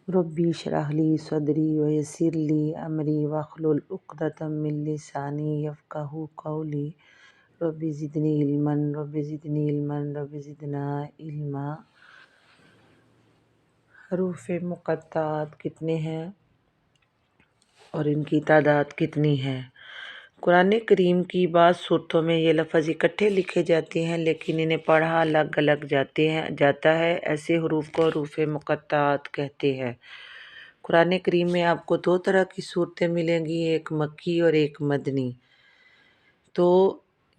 ربی اشرح لی صدری ویسر لی امری واحلل عقدۃ من لسانی یفقہوا قولی ربی زدنی علما ربی زدنی علما ربی زدنا علما۔ حروف مقطعات کتنے ہیں اور ان کی تعداد کتنی ہے؟ قرآن کریم کی بعض صورتوں میں یہ لفظ اکٹھے لکھے جاتے ہیں لیکن انہیں پڑھا الگ الگ جاتا ہے، ایسے حروف کو حروف مقطعات کہتے ہیں۔ قرآن کریم میں آپ کو دو طرح کی صورتیں ملیں گی، ایک مکی اور ایک مدنی۔ تو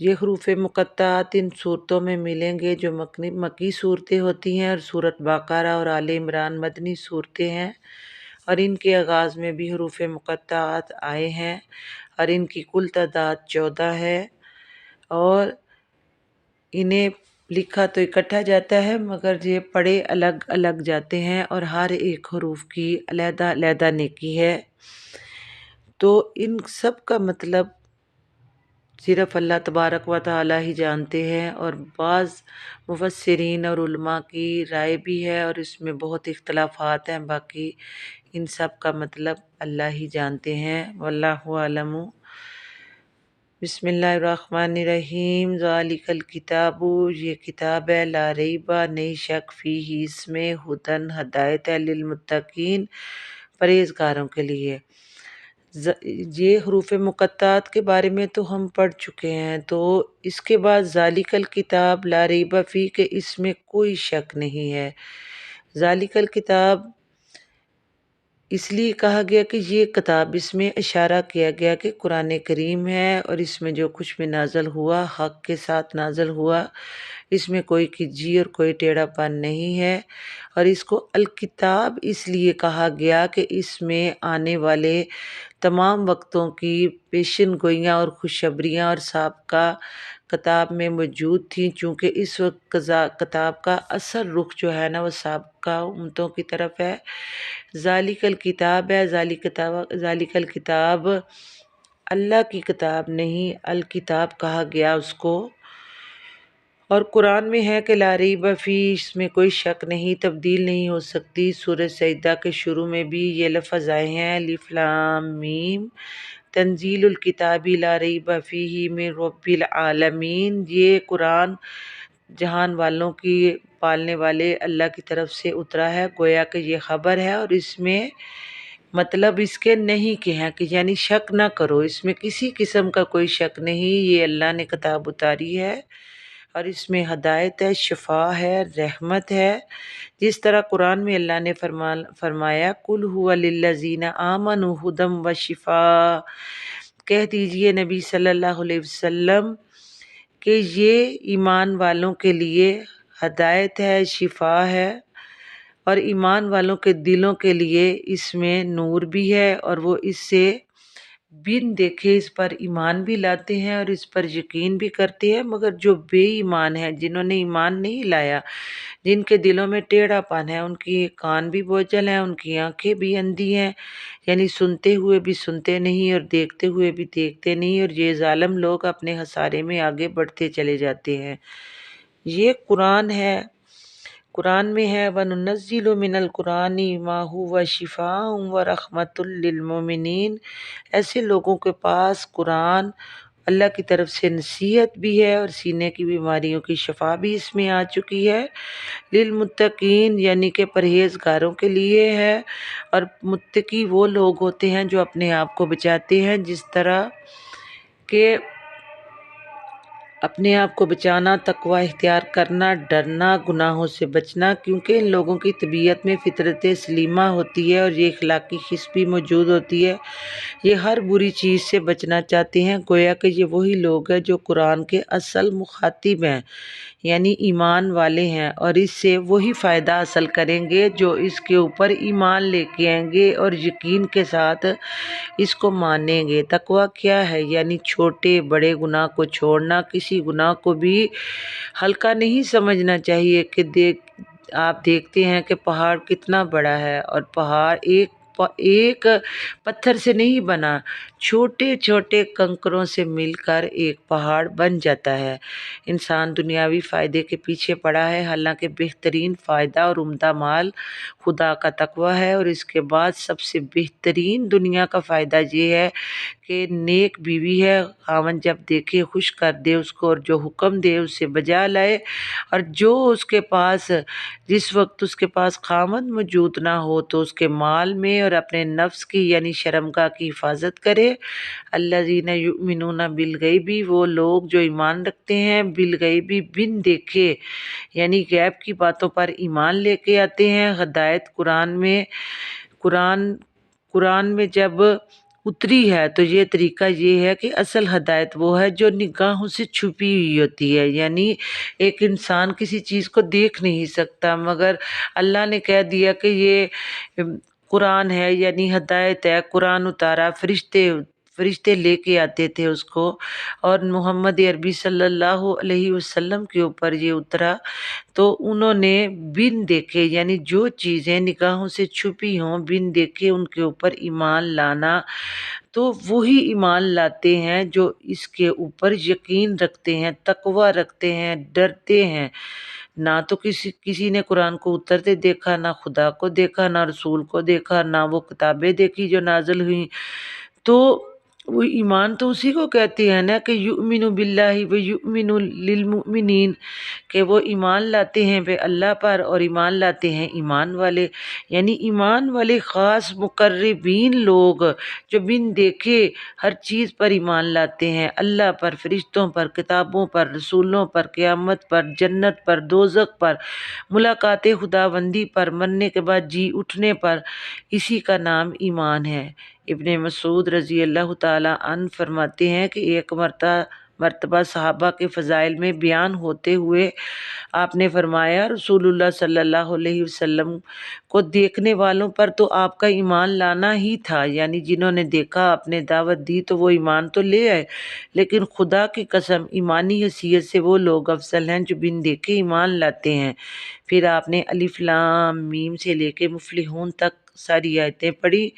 یہ حروف مقطعات ان صورتوں میں ملیں گے جو مکی صورتیں ہوتی ہیں، اور سورۃ بقرہ اور آل عمران مدنی صورتیں ہیں، اور ان کے آغاز میں بھی حروف مقطعات آئے ہیں، اور ان کی کل تعداد 14 ہے، اور انہیں لکھا تو اکٹھا جاتا ہے مگر یہ پڑھے الگ الگ جاتے ہیں، اور ہر ایک حروف کی علیحدہ علیحدہ نیکی ہے۔ تو ان سب کا مطلب صرف اللہ تبارک و تعالی ہی جانتے ہیں، اور بعض مفسرین اور علماء کی رائے بھی ہے اور اس میں بہت اختلافات ہیں، باقی ان سب کا مطلب اللہ ہی جانتے ہیں، واللہ اعلم۔ بسم اللہ الرحمن الرحیم۔ ذالک الکتاب، یہ کتاب ہے، لا ریب، نہیں شک، فیہ، اس میں، ھدی، ہدایت ہے، للمتقین، پرہیزگاروں کے لیے۔ یہ حروف مقطعات کے بارے میں تو ہم پڑھ چکے ہیں، تو اس کے بعد ذالک الکتاب لا ریب فیہ، کہ اس میں کوئی شک نہیں ہے۔ ذالک الکتاب اس لیے کہا گیا کہ یہ کتاب، اس میں اشارہ کیا گیا کہ قرآن کریم ہے، اور اس میں جو کچھ بھی نازل ہوا حق کے ساتھ نازل ہوا، اس میں کوئی کجی اور کوئی ٹیڑھا پن نہیں ہے، اور اس کو الکتاب اس لیے کہا گیا کہ اس میں آنے والے تمام وقتوں کی پیشن گوئیاں اور خوشخبریاں اور سابقہ کتاب میں موجود تھیں، چونکہ اس وقت کتاب کا اثر رخ جو ہے نا وہ سابقہ امتوں کی طرف ہے۔ ذالک الکتاب ہے، ذالک الکتاب اللہ کی کتاب نہیں، الکتاب کہا گیا اس کو، اور قرآن میں ہے کہ لا ریب فیہ، اس میں کوئی شک نہیں، تبدیل نہیں ہو سکتی۔ سورہ سجدہ کے شروع میں بھی یہ لفظ آئے ہیں، الف لام میم، تنزیل الکتاب لا ریب فیہ من رب العالمین، یہ قرآن جہان والوں کی پالنے والے اللہ کی طرف سے اترا ہے، گویا کہ یہ خبر ہے، اور اس میں مطلب اس کے نہیں کہ ہیں، کہ یعنی شک نہ کرو، اس میں کسی قسم کا کوئی شک نہیں، یہ اللہ نے کتاب اتاری ہے، اور اس میں ہدایت ہے، شفا ہے، رحمت ہے۔ جس طرح قرآن میں اللہ نے فرمایا قُلْ هُوَ لِلَّذِينَ آمَنُوا هُدًى وَشِفَاءٌ، کہہ دیجئے نبی صلی اللہ علیہ وسلم کہ یہ ایمان والوں کے لیے ہدایت ہے، شفا ہے، اور ایمان والوں کے دلوں کے لیے اس میں نور بھی ہے، اور وہ اس سے بن دیکھے اس پر ایمان بھی لاتے ہیں اور اس پر یقین بھی کرتے ہیں، مگر جو بے ایمان ہیں، جنہوں نے ایمان نہیں لایا، جن کے دلوں میں ٹیڑھا پن ہے، ان کی کان بھی بوجھل ہیں، ان کی آنکھیں بھی اندھی ہیں، یعنی سنتے ہوئے بھی سنتے نہیں اور دیکھتے ہوئے بھی دیکھتے نہیں، اور یہ ظالم لوگ اپنے خسارے میں آگے بڑھتے چلے جاتے ہیں۔ یہ قرآن ہے، قرآن میں ہے وَنُنَزِّلُ مِنَ الْقُرْآنِ مَا هُوَ شِفَاءٌ وَرَحْمَةٌ لِّلْمُؤْمِنِينَ، ایسے لوگوں کے پاس قرآن اللہ کی طرف سے نصیحت بھی ہے، اور سینے کی بیماریوں کی شفا بھی اس میں آ چکی ہے، للمتقین، یعنی کہ پرہیزگاروں کے لیے ہے، اور متقی وہ لوگ ہوتے ہیں جو اپنے آپ کو بچاتے ہیں، جس طرح کہ اپنے آپ کو بچانا، تقوی اختیار کرنا، ڈرنا، گناہوں سے بچنا، کیونکہ ان لوگوں کی طبیعت میں فطرت سلیمہ ہوتی ہے، اور یہ اخلاقی حس بھی موجود ہوتی ہے، یہ ہر بری چیز سے بچنا چاہتے ہیں، گویا کہ یہ وہی لوگ ہیں جو قرآن کے اصل مخاطب ہیں، یعنی ایمان والے ہیں، اور اس سے وہی فائدہ حاصل کریں گے جو اس کے اوپر ایمان لے کے آئیں گے اور یقین کے ساتھ اس کو مانیں گے۔ تقوی کیا ہے؟ یعنی چھوٹے بڑے گناہ کو چھوڑنا، کسی گناہ کو بھی ہلکا نہیں سمجھنا چاہیے، کہ آپ دیکھتے ہیں کہ پہاڑ کتنا بڑا ہے، اور پہاڑ ایک ایک پتھر سے نہیں بنا، چھوٹے چھوٹے کنکروں سے مل کر ایک پہاڑ بن جاتا ہے۔ انسان دنیاوی فائدے کے پیچھے پڑا ہے، حالانکہ بہترین فائدہ اور عمدہ مال خدا کا تقویٰ ہے، اور اس کے بعد سب سے بہترین دنیا کا فائدہ یہ ہے کہ نیک بیوی ہے۔ خاوند جب دیکھے خوش کر دے اس کو، اور جو حکم دے اسے بجا لائے، اور جو اس کے پاس جس وقت اس کے پاس خاوند موجود نہ ہو تو اس کے مال میں اور اپنے نفس کی یعنی شرمگاہ کی حفاظت کرے۔ الذین یؤمنون بالغیب، وہ لوگ جو ایمان رکھتے ہیں بالغیب، بن دیکھے یعنی غیب کی باتوں پر ایمان لے کے آتے ہیں۔ ہدایت قرآن میں جب اتری ہے تو یہ طریقہ یہ ہے کہ اصل ہدایت وہ ہے جو نگاہوں سے چھپی ہوئی ہوتی ہے، یعنی ایک انسان کسی چیز کو دیکھ نہیں سکتا، مگر اللہ نے کہہ دیا کہ یہ قرآن ہے یعنی ہدایت ہے۔ قرآن اتارا، فرشتے لے کے آتے تھے اس کو، اور محمد عربی صلی اللہ علیہ وسلم کے اوپر یہ اترا، تو انہوں نے بن دیکھے یعنی جو چیزیں نگاہوں سے چھپی ہوں بن دیکھے ان کے اوپر ایمان لانا، تو وہی ایمان لاتے ہیں جو اس کے اوپر یقین رکھتے ہیں، تقویٰ رکھتے ہیں، ڈرتے ہیں۔ نہ تو کسی نے قرآن کو اترتے دیکھا، نہ خدا کو دیکھا، نہ رسول کو دیکھا، نہ وہ کتابیں دیکھی جو نازل ہوئیں، تو وہ ایمان تو اسی کو کہتے ہیں نا کہ یؤمن باللہ و یؤمن للمؤمنین، کہ وہ ایمان لاتے ہیں بے اللہ پر اور ایمان لاتے ہیں ایمان والے، یعنی ایمان والے خاص مقربین لوگ جو بن دیکھے ہر چیز پر ایمان لاتے ہیں، اللہ پر، فرشتوں پر، کتابوں پر، رسولوں پر، قیامت پر، جنت پر، دوزخ پر، ملاقات خداوندی پر، مرنے کے بعد جی اٹھنے پر، اسی کا نام ایمان ہے۔ ابن مسعود رضی اللہ تعالیٰ عنہ فرماتے ہیں کہ ایک مرتبہ صحابہ کے فضائل میں بیان ہوتے ہوئے آپ نے فرمایا، رسول اللہ صلی اللہ علیہ وسلم کو دیکھنے والوں پر تو آپ کا ایمان لانا ہی تھا، یعنی جنہوں نے دیکھا آپ نے دعوت دی تو وہ ایمان تو لے آئے، لیکن خدا کی قسم ایمانی حیثیت سے وہ لوگ افضل ہیں جو بن دیکھے ایمان لاتے ہیں۔ پھر آپ نے الف لام میم سے لے کے مفلحون تک ساری آیتیں پڑھی،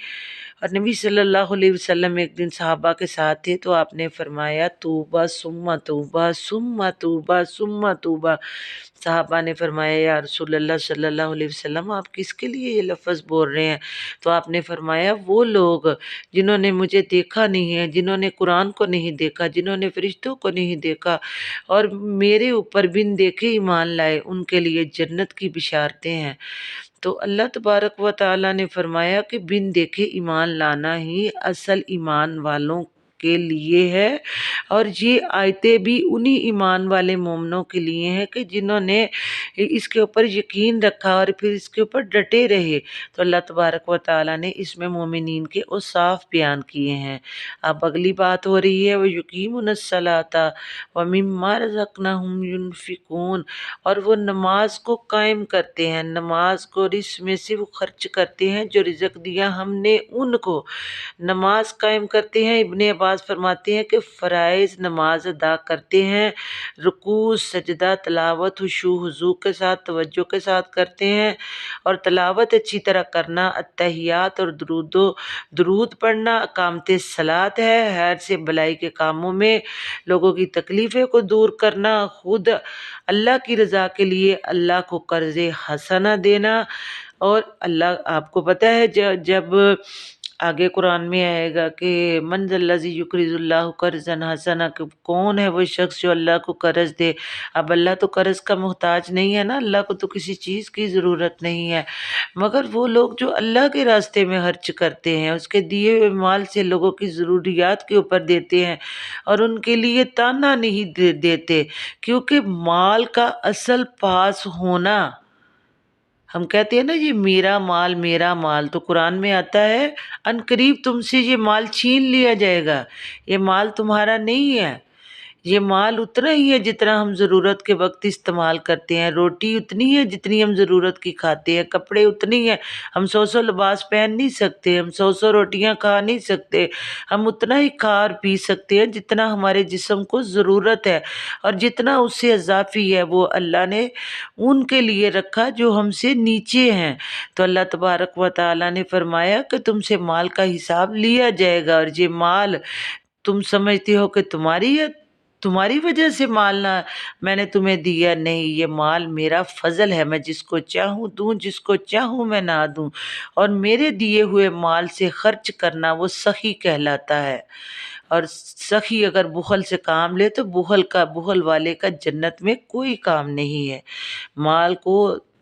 اور نبی صلی اللہ علیہ وسلم ایک دن صحابہ کے ساتھ تھے تو آپ نے فرمایا توبہ ثم توبہ ثم توبہ ثم توبہ۔ صحابہ نے فرمایا یا رسول اللہ صلی اللہ علیہ وسلم آپ کس کے لیے یہ لفظ بول رہے ہیں؟ تو آپ نے فرمایا وہ لوگ جنہوں نے مجھے دیکھا نہیں ہے، جنہوں نے قرآن کو نہیں دیکھا، جنہوں نے فرشتوں کو نہیں دیکھا اور میرے اوپر بن دیکھے ایمان لائے، ان کے لیے جنت کی بشارتیں ہیں۔ تو اللہ تبارک و تعالیٰ نے فرمایا کہ بن دیکھے ایمان لانا ہی اصل ایمان والوں کے لیے ہے، اور یہ آیتیں بھی انہی ایمان والے مومنوں کے لیے ہیں کہ جنہوں نے اس کے اوپر یقین رکھا اور پھر اس کے اوپر ڈٹے رہے۔ تو اللہ تبارک و تعالیٰ نے اس میں مومنین کے اوصاف بیان کیے ہیں۔ اب اگلی بات ہو رہی ہے وَيُقِيمُونَ الصَّلَاةَ وَمِمَّا رَزَقْنَاهُمْ يُنْفِقُونَ، اور وہ نماز کو قائم کرتے ہیں، نماز کو اس میں سے وہ خرچ کرتے ہیں جو رزق دیا ہم نے ان کو۔ نماز قائم کرتے ہیں، ابن عباس فرماتے ہیں کہ فرائض نماز ادا کرتے ہیں، رکوع سجدہ تلاوت خشوع خضوع کے ساتھ توجہ کے ساتھ کرتے ہیں، اور تلاوت اچھی طرح کرنا، اتحیات اور درود پڑھنا، اقامت صلاۃ ہے، خیر سے بلائی کے کاموں میں لوگوں کی تکلیفیں کو دور کرنا، خود اللہ کی رضا کے لیے اللہ کو قرض حسنہ دینا، اور اللہ آپ کو پتہ ہے جب آگے قرآن میں آئے گا کہ من ذا الذی یقرض اللہ قرضا حسنا، کہ کون ہے وہ شخص جو اللہ کو قرض دے۔ اب اللہ تو قرض کا محتاج نہیں ہے نا، اللہ کو تو کسی چیز کی ضرورت نہیں ہے، مگر وہ لوگ جو اللہ کے راستے میں خرچ کرتے ہیں، اس کے دیے ہوئے مال سے لوگوں کی ضروریات کے اوپر دیتے ہیں، اور ان کے لیے تانا نہیں دیتے، کیونکہ مال کا اصل پاس ہونا، ہم کہتے ہیں نا یہ میرا مال، تو قرآن میں آتا ہے ان قریب تم سے یہ مال چھین لیا جائے گا، یہ مال تمہارا نہیں ہے، یہ مال اتنا ہی ہے جتنا ہم ضرورت کے وقت استعمال کرتے ہیں، روٹی اتنی ہے جتنی ہم ضرورت کی کھاتے ہیں، کپڑے اتنی ہیں، ہم 100 لباس پہن نہیں سکتے، ہم 100 روٹیاں کھا نہیں سکتے، ہم اتنا ہی کھا اور پی سکتے ہیں جتنا ہمارے جسم کو ضرورت ہے، اور جتنا اس سے اضافی ہے وہ اللہ نے ان کے لیے رکھا جو ہم سے نیچے ہیں۔ تو اللہ تبارک و تعالیٰ نے فرمایا کہ تم سے مال کا حساب لیا جائے گا، اور یہ مال تم سمجھتے ہو کہ تمہاری ہے، تمہاری وجہ سے مال نہ میں نے تمہیں دیا، نہیں، یہ مال میرا فضل ہے، میں جس کو چاہوں دوں، جس کو چاہوں میں نہ دوں، اور میرے دیے ہوئے مال سے خرچ کرنا وہ سخی کہلاتا ہے۔ اور سخی اگر بخل سے کام لے تو بخل والے کا جنت میں کوئی کام نہیں ہے۔ مال کو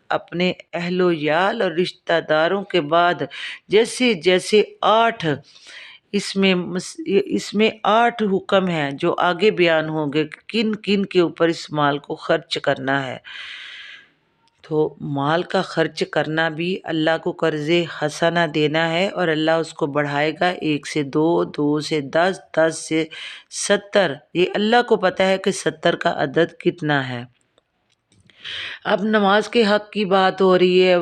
اپنے اہل و یال اور رشتہ داروں کے بعد جیسے جیسے اس میں 8 حکم ہیں جو آگے بیان ہوں گے، کن کن کے اوپر اس مال کو خرچ کرنا ہے۔ تو مال کا خرچ کرنا بھی اللہ کو قرض حسنہ دینا ہے، اور اللہ اس کو بڑھائے گا، 1 سے 2، 2 سے 10، 10 سے 70۔ یہ اللہ کو پتہ ہے کہ 70 کا عدد کتنا ہے۔ اب نماز کے حق کی بات ہو رہی ہے،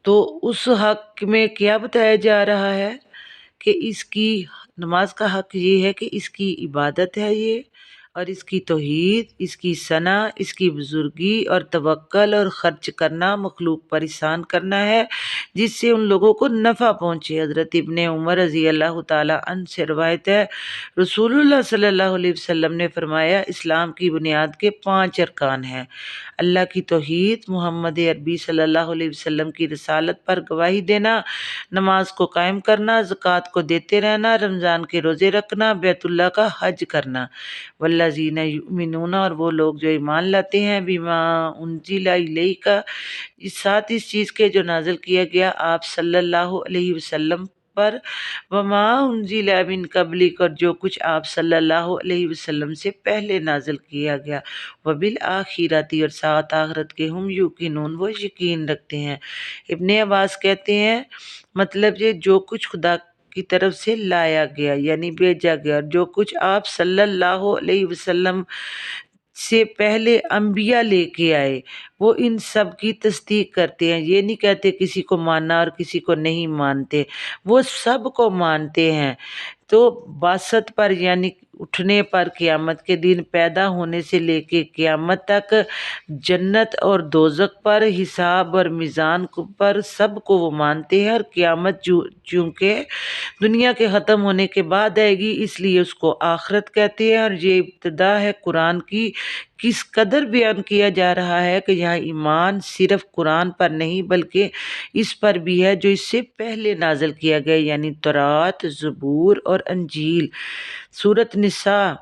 تو اس حق میں کیا بتایا جا رہا ہے کہ اس کی نماز کا حق یہ ہے کہ اس کی عبادت ہے یہ، اور اس کی توحید، اس کی ثنا، اس کی بزرگی اور توکل اور خرچ کرنا، مخلوق پر احسان کرنا ہے جس سے ان لوگوں کو نفع پہنچے۔ حضرت ابن عمر رضی اللہ تعالیٰ عنہ سے روایت ہے، رسول اللہ صلی اللہ علیہ وسلم نے فرمایا، اسلام کی بنیاد کے 5 ارکان ہیں: اللہ کی توحید، محمد عربی صلی اللہ علیہ وسلم کی رسالت پر گواہی دینا، نماز کو قائم کرنا، زکوٰۃ کو دیتے رہنا، رمضان کے روزے رکھنا، بیت اللہ کا حج کرنا۔ والذین یؤمنون، اور وہ لوگ جو ایمان لاتے ہیں، بما انزل الیک، ساتھ اس چیز کے جو نازل کیا گیا آپ صلی اللہ علیہ وسلم پر، وما انزل من قبلک، اور جو کچھ آپ صلی اللہ علیہ وسلم سے پہلے نازل کیا گیا، وبالآخرۃ، اور ساتھ آخرت کے، ہم یوقنون، وہ یقین رکھتے ہیں۔ ابن عباس کہتے ہیں مطلب یہ جو کچھ خدا کی طرف سے لایا گیا یعنی بھیجا گیا، اور جو کچھ آپ صلی اللہ علیہ وسلم سے پہلے انبیاء لے کے آئے، وہ ان سب کی تصدیق کرتے ہیں۔ یہ نہیں کہتے کسی کو ماننا اور کسی کو نہیں مانتے، وہ سب کو مانتے ہیں۔ تو باسط پر یعنی اٹھنے پر، قیامت کے دن، پیدا ہونے سے لے کے قیامت تک، جنت اور دوزخ پر، حساب اور میزان پر، سب کو وہ مانتے ہیں۔ اور قیامت چونکہ دنیا کے ختم ہونے کے بعد آئے گی، اس لیے اس کو آخرت کہتے ہیں۔ اور یہ ابتدا ہے قرآن کی، کس قدر بیان کیا جا رہا ہے کہ یہاں ایمان صرف قرآن پر نہیں بلکہ اس پر بھی ہے جو اس سے پہلے نازل کیا گیا، یعنی تورات، زبور اور انجیل۔ سورۃ نساء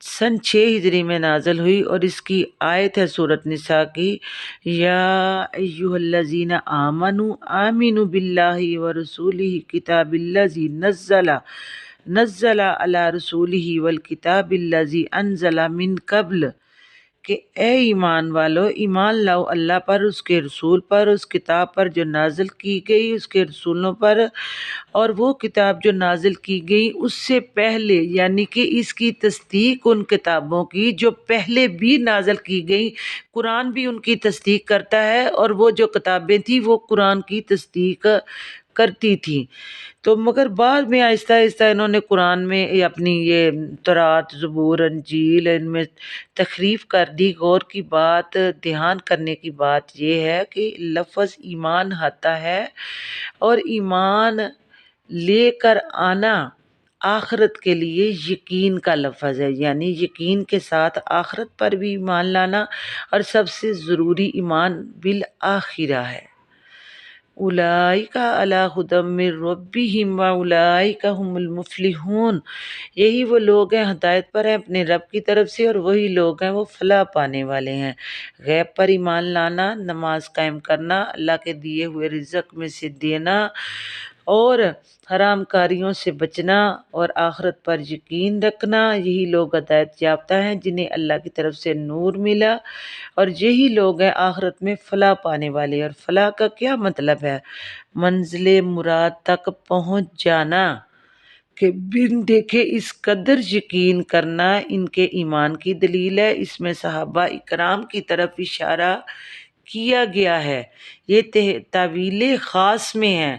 سن 6 ہجری میں نازل ہوئی، اور اس کی آیت ہے سورۃ نساء کی، یا ایھا الذین آمنوا آمنوا باللہ ورسولہ کتاب الذی نزل علی رسولہ والکتاب الذی انزل من قبل، کہ اے ایمان والو، ایمان لاؤ اللہ پر، اس کے رسول پر، اس کتاب پر جو نازل کی گئی، اس کے رسولوں پر، اور وہ کتاب جو نازل کی گئی اس سے پہلے، یعنی کہ اس کی تصدیق ان کتابوں کی جو پہلے بھی نازل کی گئی۔ قرآن بھی ان کی تصدیق کرتا ہے، اور وہ جو کتابیں تھیں وہ قرآن کی تصدیق کرتی تھیں۔ تو مگر بعد میں آہستہ آہستہ انہوں نے قرآن میں اپنی یہ تورات، زبور، انجیل، ان میں تحریف کر دی۔ غور کی بات، دھیان کرنے کی بات یہ ہے کہ لفظ ایمان آتا ہے، اور ایمان لے کر آنا آخرت کے لیے یقین کا لفظ ہے، یعنی یقین کے ساتھ آخرت پر بھی ایمان لانا، اور سب سے ضروری ایمان بالآخرہ ہے۔ اولئک علی ھدی من ربہم واولئک ھم المفلحون، یہی وہ لوگ ہیں ہدایت پر ہیں اپنے رب کی طرف سے، اور وہی لوگ ہیں وہ فلاح پانے والے ہیں۔ غیب پر ایمان لانا، نماز قائم کرنا، اللہ کے دیے ہوئے رزق میں سے دینا، اور حرام کاریوں سے بچنا، اور آخرت پر یقین رکھنا، یہی لوگ ہدایت یافتہ ہیں جنہیں اللہ کی طرف سے نور ملا، اور یہی لوگ ہیں آخرت میں فلاح پانے والے۔ اور فلاح کا کیا مطلب ہے؟ منزل مراد تک پہنچ جانا، کہ بن دیکھے اس قدر یقین کرنا ان کے ایمان کی دلیل ہے۔ اس میں صحابہ اکرام کی طرف اشارہ کیا گیا ہے، یہ تعویل خاص میں ہے،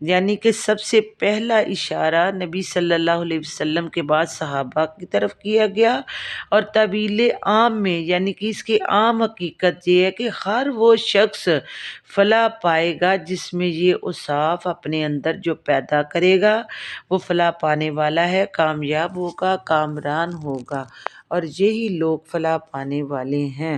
یعنی کہ سب سے پہلا اشارہ نبی صلی اللہ علیہ وسلم کے بعد صحابہ کی طرف کیا گیا، اور تعویل عام میں یعنی کہ اس کی عام حقیقت یہ ہے کہ ہر وہ شخص فلاح پائے گا جس میں یہ اوصاف اپنے اندر جو پیدا کرے گا، وہ فلاح پانے والا ہے، کامیاب ہوگا، کامران ہوگا، اور یہی لوگ فلاح پانے والے ہیں۔